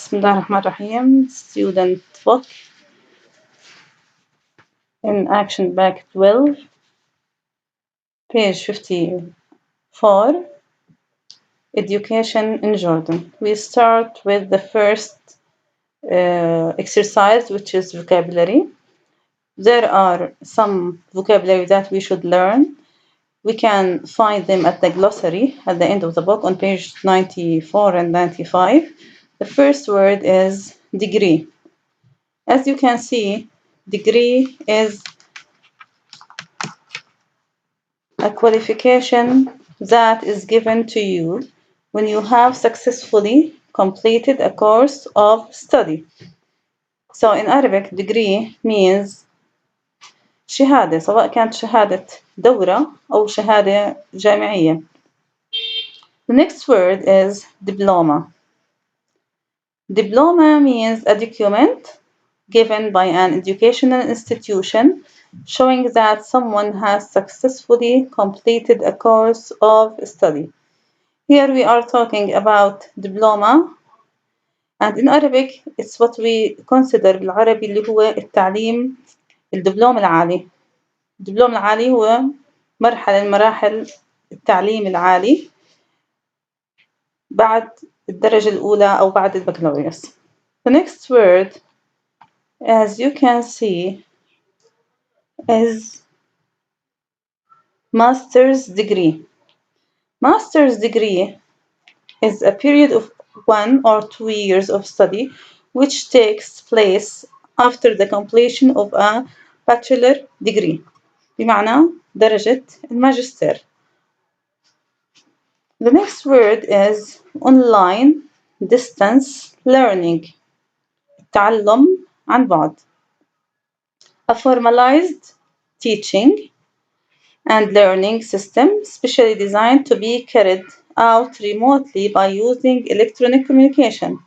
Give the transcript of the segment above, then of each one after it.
بسم الله الرحمن الرحيم. Student book in action back 12, page 54, Education in Jordan. We start with the first exercise, which is vocabulary. There are some vocabulary that we should learn. We can find them at the glossary at the end of the book on page 94 and 95. The first word is degree. As you can see, degree is a qualification that is given to you when you have successfully completed a course of study. So in Arabic, degree means شهادة، سواء كانت شهادة دورة أو شهادة جامعية. The next word is diploma. Diploma means a document given by an educational institution showing that someone has successfully completed a course of study. Here we are talking about diploma, and in Arabic it's what we consider بالعربي اللي هو التعليم الدبلوم العالي. الدبلوم العالي هو مرحلة من مراحل التعليم العالي بعد الدرجة الأولى أو بعد البكالوريوس. The next word, as you can see, is master's degree. Master's degree is a period of 1 or 2 years of study which takes place after the completion of a bachelor degree. بمعنى درجة الماجستير. The next word is online distance learning. التعلم عن بعد. A formalized teaching and learning system specially designed to be carried out remotely by using electronic communication.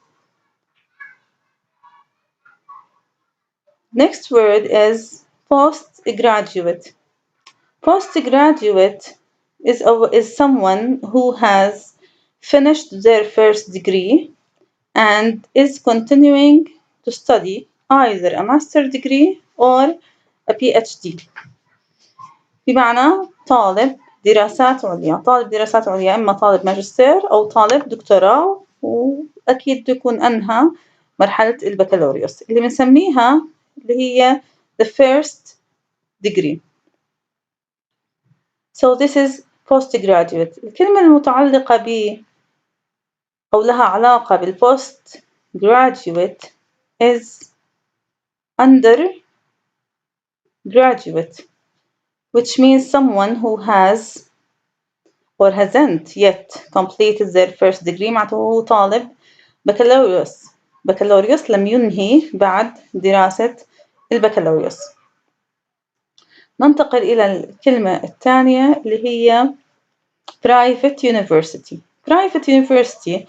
Next word is postgraduate. Postgraduate is someone who has finished their first degree and is continuing to study either a master degree or a PhD. بمعنى طالب دراسات عليا. طالب دراسات عليا إما طالب ماجستير أو طالب دكتوراه، وأكيد يكون أنهى مرحلة البكالوريوس اللي بنسميها اللي هي the first degree. So this is postgraduate. الكلمة المتعلقة ب أو لها علاقة بالpost graduate is undergraduate, which means someone who has or hasn't yet completed their first degree. معناته هو طالب بكالوريوس لم ينهي بعد دراسة البكالوريوس. ننتقل إلى الكلمة الثانية اللي هي private university. Private university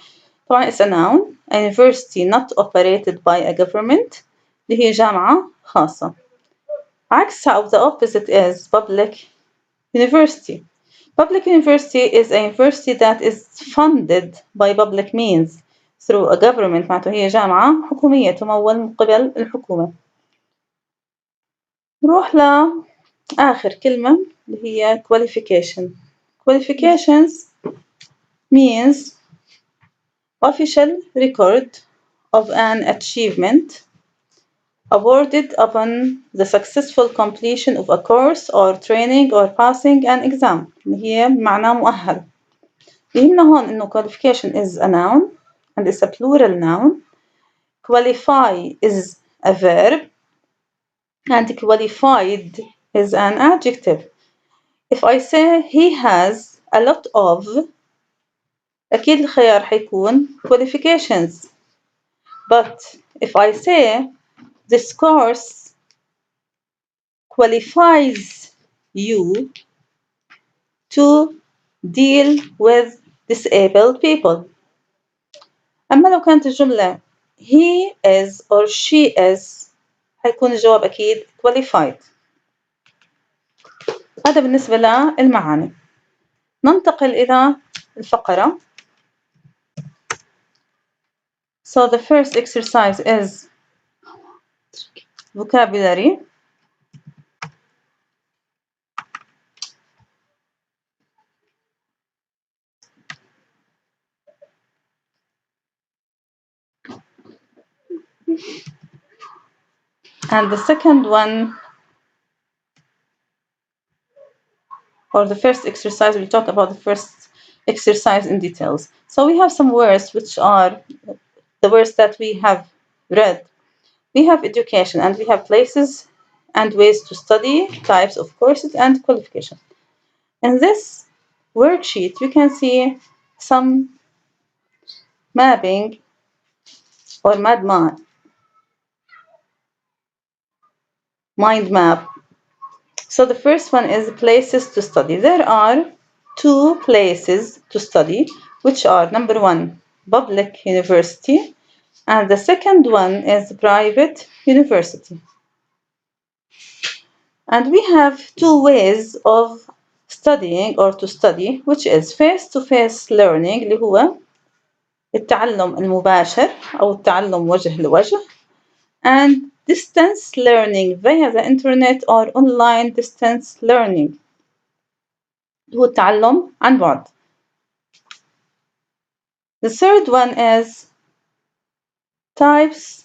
طبعا is a noun, a university not operated by a government اللي هي جامعة خاصة. عكسها of the opposite is public university. Public university is a university that is funded by public means through a government. معناته هي جامعة حكومية تمول من قبل الحكومة. نروح لآخر كلمة اللي هي qualification. Qualifications means official record of an achievement awarded upon the successful completion of a course or training or passing an exam. هي معناه مؤهل. يهمنا هون إنه qualification is a noun and it's a plural noun. Qualify is a verb and qualified is an adjective. If I say he has a lot of, أكيد الخيار حيكون qualifications. But if I say this course qualifies you to deal with disabled people. أما لو كانت الجملة he is or she is حيكون الجواب أكيد qualified. هذا بالنسبة للمعاني. ننتقل إلى الفقرة. So the first exercise is vocabulary. And the second one, or the first exercise, we'll talk about the first exercise in details. So we have some words which are the words that we have read. We have education, and we have places and ways to study, types of courses, and qualifications. In this worksheet, you can see some mapping or mind map. So the first one is places to study. There are two places to study, which are number one, public university, and the second one is private university. And we have two ways of studying or to study, which is face-to-face learning اللي هو التعلم المباشر أو التعلم وجه لوجه, and distance learning via the internet or online distance learning هو التعلم عن بعد. The third one is types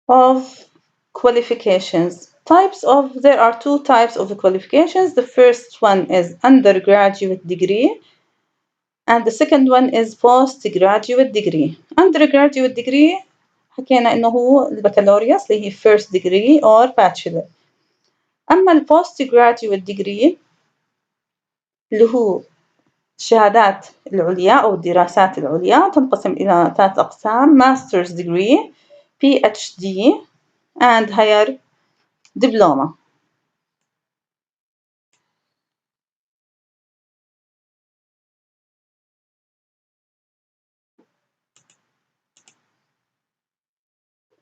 of qualifications. There are two types of qualifications. The first one is undergraduate degree, and the second one is postgraduate degree. Undergraduate degree حكينا إنه هو البكالوريوس اللي هي first degree or bachelor. أما ال postgraduate degree اللي هو الشهادات العليا أو الدراسات العليا تنقسم إلى 3 أقسام: master's degree, PhD, and higher diploma.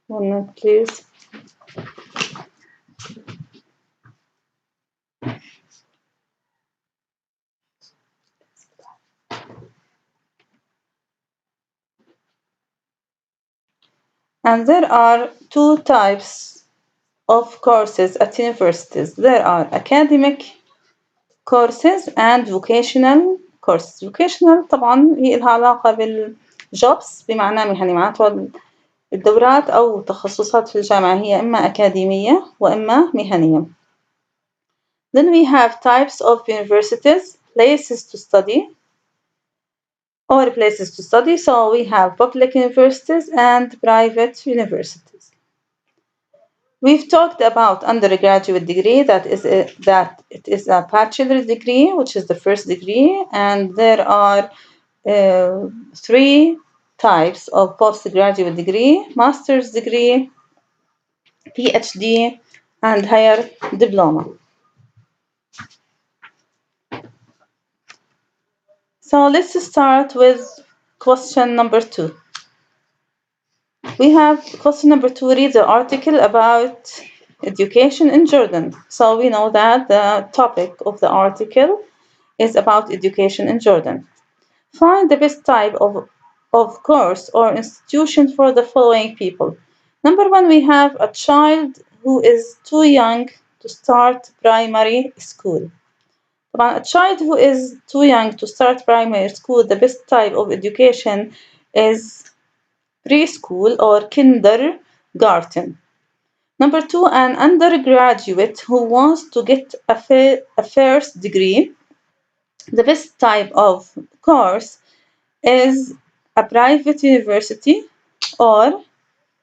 One minute, please. And there are two types of courses at universities. There are academic courses and vocational courses. Vocational طبعا هي لها علاقة بالجوبس بمعنى مهني، معناته الدورات أو تخصصات في الجامعة هي إما أكاديمية وإما مهنية. Then we have types of universities, places to study. So we have public universities and private universities. We've talked about undergraduate degree, that it is a bachelor's degree, which is the first degree, and there are 3 types of postgraduate degree: master's degree, PhD, and higher diploma. So let's start with question number 2. We have question number 2, read the article about education in Jordan. So we know that the topic of the article is about education in Jordan. Find the best type of course or institution for the following people. Number 1, we have a child who is too young to start primary school. A child who is too young to start primary school, the best type of education is preschool or kindergarten. Number 2, an undergraduate who wants to get a first degree. The best type of course is a private university or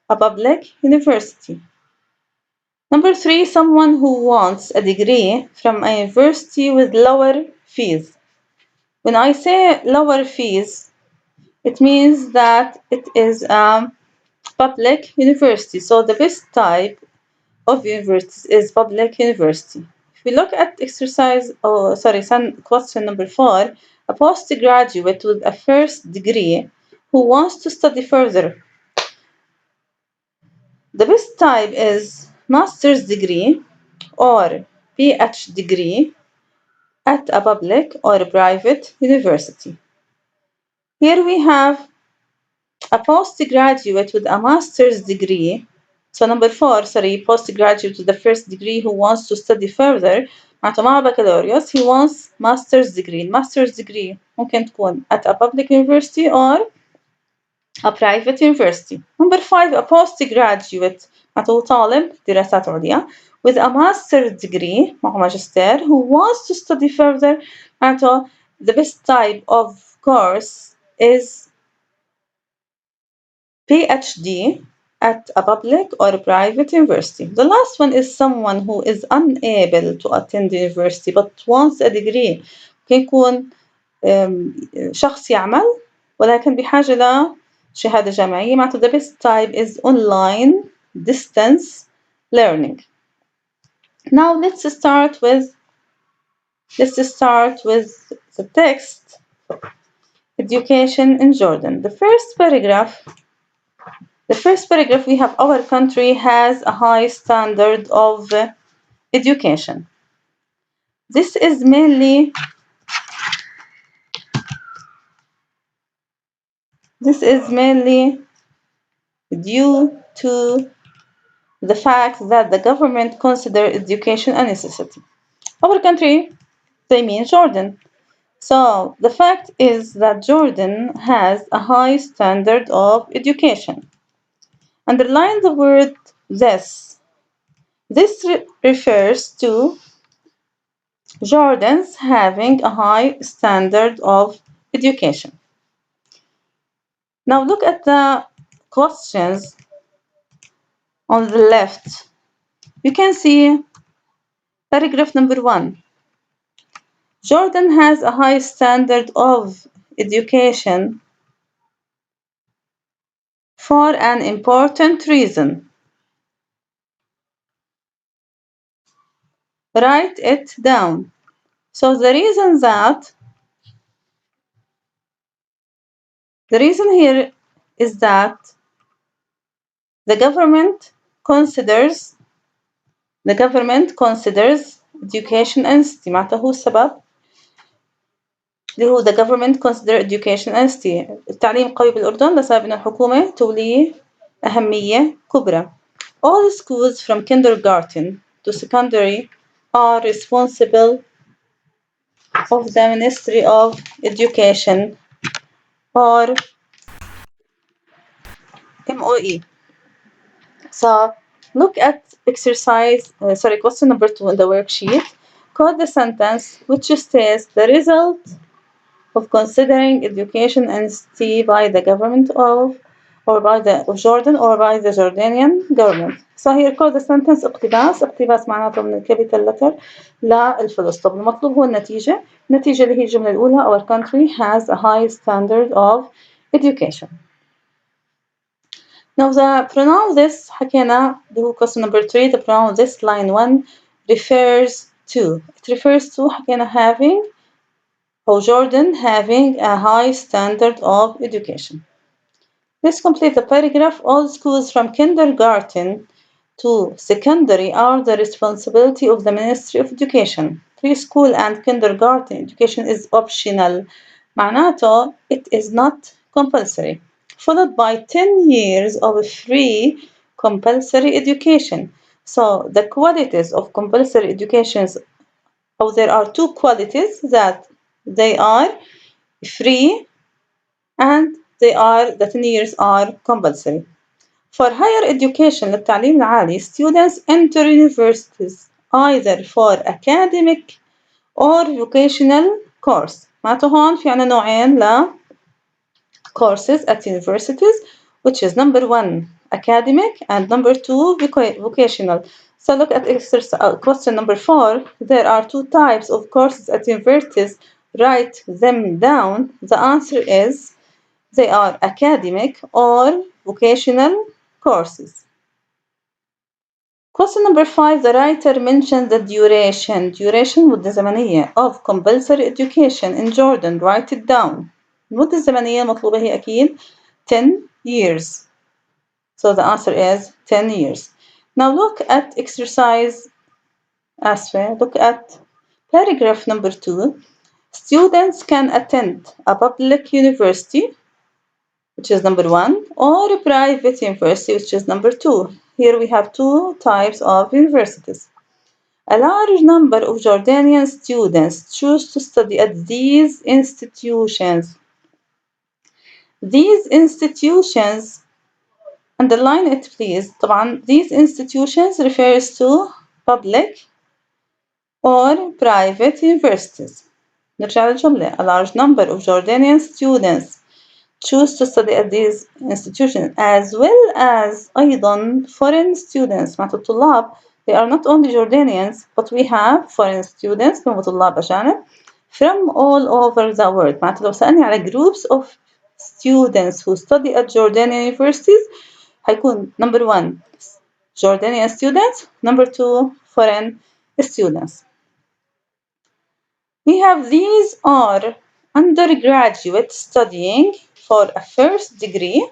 a public university. Number 3, someone who wants a degree from a university with lower fees. When I say lower fees, it means that it is a public university. So the best type of universities is public university. If we look at question number 4, a postgraduate with a first degree who wants to study further. The best type is master's degree or PhD degree at a public or a private university. Here we have a postgraduate with a master's degree. So number 4, sorry, postgraduate with the first degree who wants to study further. معناته مع بكالوريوس he wants master's degree. Master's degree ممكن تكون at a public university or a private university. Number 5, a postgraduate معناته طالب دراسات عليا with a master's degree معه ماجستير who wants to study further. معناته the best type of course is PhD at a public or private university. The last one is someone who is unable to attend university but wants a degree. ممكن يكون شخص يعمل ولكن بحاجة لشهادة جامعية. معناته the best type is online distance learning. Now let's start with the text. Education in Jordan. The first paragraph we have our country has a high standard of education. This is mainly due to the fact that the government consider education a necessity. Our country, they mean Jordan. So the fact is that Jordan has a high standard of education. Underline the word this. This refers to Jordan's having a high standard of education. Now look at the questions on the left. You can see paragraph number 1. Jordan has a high standard of education for an important reason. Write it down. So the reason here is that the government considers education a necessity. معناتها هو السبب اللي هو the government consider education a necessity. التعليم قوي بالأردن بسبب إن الحكومة توليه أهمية كبرى. All schools from kindergarten to secondary are responsible of the Ministry of Education or MOE. So look at question number 2 in the worksheet. Quote the sentence which states the result of considering education a necessity by the government of Jordan or by the Jordanian government. So here quote the sentence اقتباس معناته من الكابيتال letter للفلوس. طب المطلوب هو النتيجة اللي هي الجملة الأولى our country has a high standard of education. Now the pronoun this حكينا اللي هو question number 3. The pronoun this line 1 refers to. It refers to حكينا having or Jordan having a high standard of education. Let's complete the paragraph. All schools from kindergarten to secondary are the responsibility of the Ministry of Education. Preschool and kindergarten education is optional. معناته it is not compulsory. Followed by 10 years of free compulsory education. So the qualities of compulsory education, there are two qualities that they are free and the 10 years are compulsory. For higher education للتعليم العالي, students enter universities either for academic or vocational course. معناته هون في عنا نوعين courses at universities, which is number 1 academic and number 2 vocational. So look at question number 4. There are 2 types of courses at universities. Write them down. The answer is they are academic or vocational courses. Question number 5. The writer mentioned the duration مدة زمنية of compulsory education in Jordan. Write it down. المدة الزمنية المطلوبة هي أكيد 10 years. So the answer is 10 years. Now look at look at paragraph number 2. Students can attend a public university which is number 1, or a private university, which is number 2. Here we have two types of universities. A large number of Jordanian students choose to study at these institutions. These institutions, underline it please. طبعا these institutions refers to public or private universities. نرجع للجملة. A large number of Jordanian students choose to study at these institutions as well as أيضا foreign students. معناته الطلاب they are not only Jordanians but we have foreign students هم طلاب أجانب from all over the world. معناته لو سألني على groups of students who study at Jordanian universities هيكون number 1 Jordanian students, number 2 foreign students. We have these are undergraduate studying for a first degree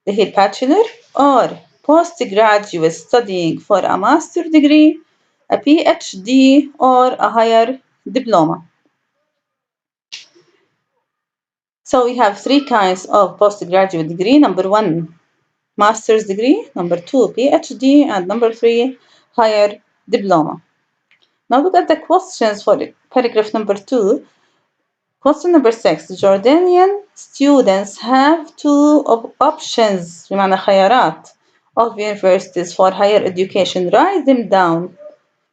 اللي هي bachelor or postgraduate studying for a master degree, a PhD or a higher diploma. So we have three kinds of postgraduate degree. Number 1 master's degree, number 2 PhD, and number 3 higher diploma. Now look at the questions for paragraph number 2. Question number 6. Jordanian students have two options بمعنى خيارات of universities for higher education. Write them down.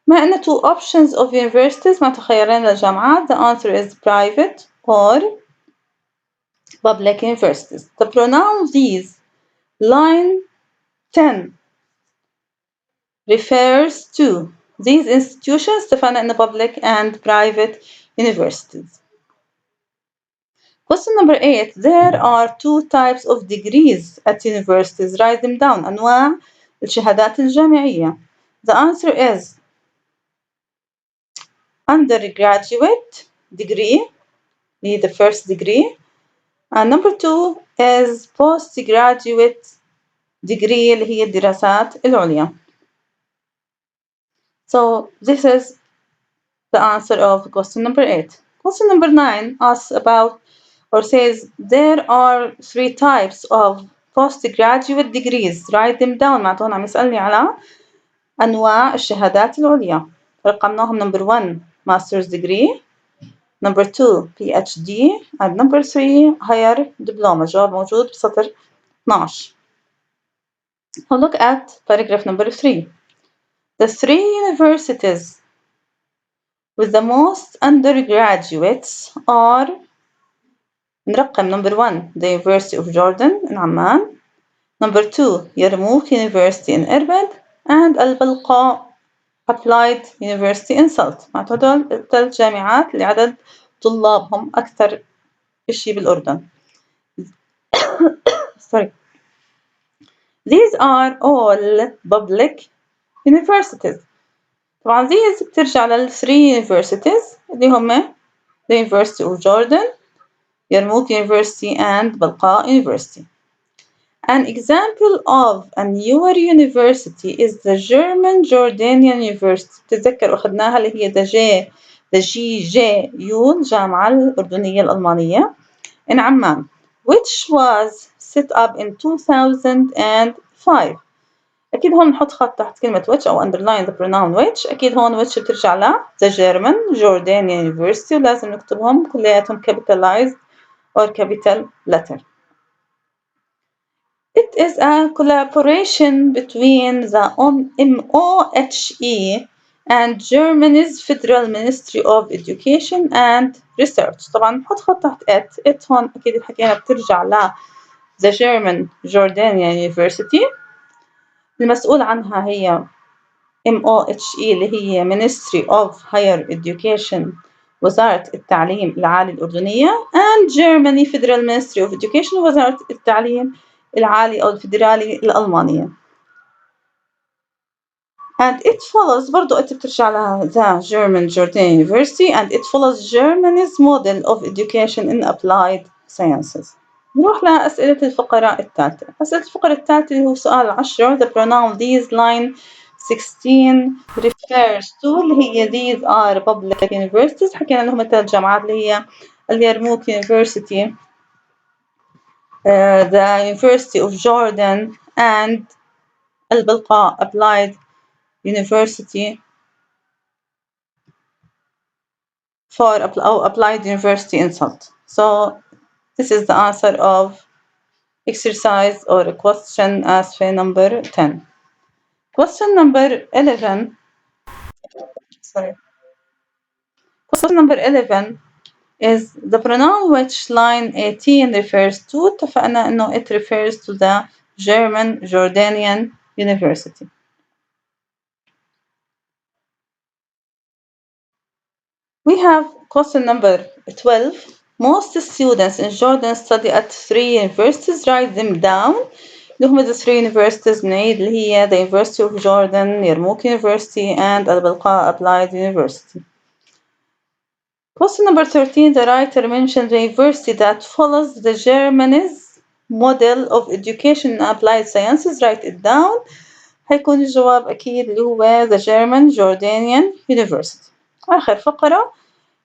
ما أن two options of universities معناتها خيارين للجامعات. The answer is private or public universities. The pronoun these, line 10, refers to these institutions اتفقنا إن public and private universities. Question number 8. There are two types of degrees at universities. Write them down. أنواع الشهادات الجامعية. The answer is undergraduate degree, the first degree. And number 2 is postgraduate degree اللي هي الدراسات العليا. So this is the answer of question number 8. Question number 9 asks about or says there are three types of postgraduate degrees. Write them down. معناته هون عم يسألني على أنواع الشهادات العليا. رقمناهم number 1 master's degree, number 2 PhD, and number 3 higher diploma. جواب موجود بسطر 12. Now look at paragraph number 3. The three universities with the most undergraduates are نرقم number 1 the University of Jordan in Amman, number 2 Yarmouk University in Irbid, and البلقاء Applied University in Salt. معناته هدول الثلاث جامعات اللي عدد طلابهم أكثر إشي بالأردن. Sorry. These are all public universities. طبعا these بترجع لل 3 universities اللي هم the University of Jordan, Yarmouk University and بلقاء University. An example of a newer university is the German Jordanian University. تتذكر أخذناها اللي هي the GJU الجامعة الأردنية الألمانية in Amman, which was set up in 2005. أكيد هون نحط خط تحت كلمة which أو underline the pronoun which. أكيد هون which بترجع ل the German Jordanian University ولازم نكتبهم كلياتهم capitalized or capital letter. It is a collaboration between the MOHE and Germany's Federal Ministry of Education and Research. طبعا نحط خط تحت it هون أكيد حكينا بترجع ل the German Jordanian University. المسؤول عنها هي MOHE اللي هي Ministry of Higher Education وزارة التعليم العالي الأردنية and Germany Federal Ministry of Education وزارة التعليم العالي أو الفيدرالي الألمانية. And it follows برضو أنت بترجع لها the German Jordanian University and it follows Germany's model of education in applied sciences. نروح لأسئلة الفقرة الثالثة. أسئلة الفقرة الثالثة اللي هو سؤال 10. The pronoun these line 16 refers to اللي هي these are public universities. حكينا لهم الثلاث جامعات اللي هي اليرموك University the University of Jordan and Al-Balqa Applied University for Applied University in Salt. So this is the answer of exercise or question answer number 10. Question number 11. Sorry. Question number 11 is the pronoun which line 18 refers to. اتفقنا إنه it refers to the German Jordanian University. We have question number 12. Most students in Jordan study at 3 universities. Write them down. اللي هم the 3 universities بنعيد اللي هي the University of Jordan, Yarmouk University and Al-Balqa Applied University. Question number 13. The writer mentioned the university that follows the Germany's model of education in applied sciences. Write it down. هيكون الجواب أكيد اللي هو the German Jordanian University. آخر فقرة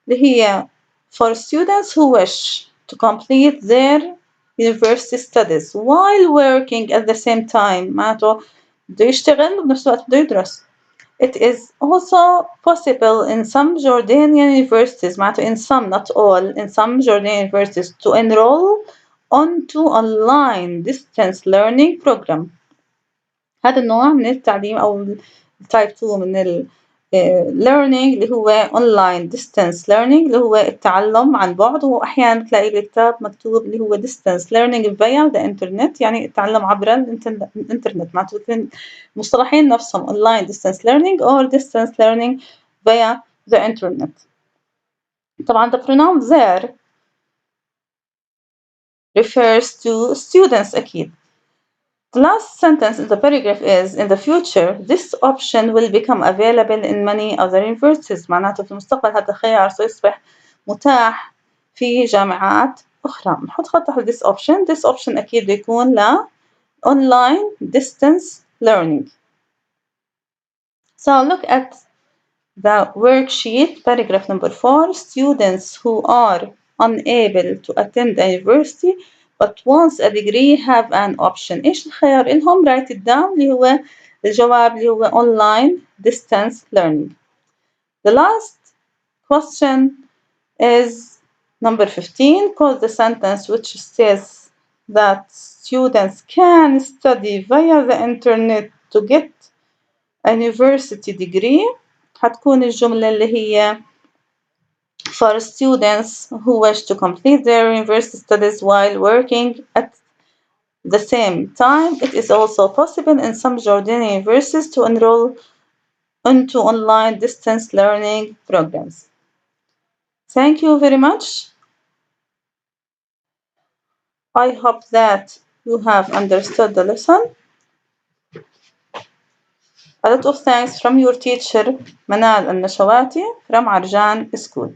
اللي هي for students who wish to complete their university studies while working at the same time. معناته بده يشتغل وبنفس الوقت بده يدرس. It is also possible in some Jordanian universities, معناته in some, not all, in some Jordanian universities to enroll onto online distance learning program. هذا النوع من التعليم أو type 2 من ال learning اللي هو online distance learning اللي هو التعلم عن بعد. وهو أحيانا تلاقي بالكتاب مكتوب اللي هو distance learning via the internet، يعني التعلم عبر الإنترنت. معناته المصطلحين نفسهم online distance learning or distance learning via the internet. طبعا the pronoun there refers to students أكيد. The last sentence in the paragraph is in the future this option will become available in many other universities. معناته في المستقبل هذا الخيار سيصبح متاح في جامعات أخرى. نحط خط تحت this option. This option أكيد بيكون ل online distance learning. So look at the worksheet, paragraph number 4. Students who are unable to attend a university but once a degree have an option. إيش الخيار إلهم؟ write it down اللي هو الجواب اللي هو online distance learning. The last question is number 15. Quote the sentence which says that students can study via the internet to get a university degree. هتكون الجملة اللي هي for students who wish to complete their university studies while working at the same time. It is also possible in some Jordanian universities to enroll into online distance learning programs. Thank you very much. I hope that you have understood the lesson. A lot of thanks from your teacher Manal Al.Nashawati from Arjan School.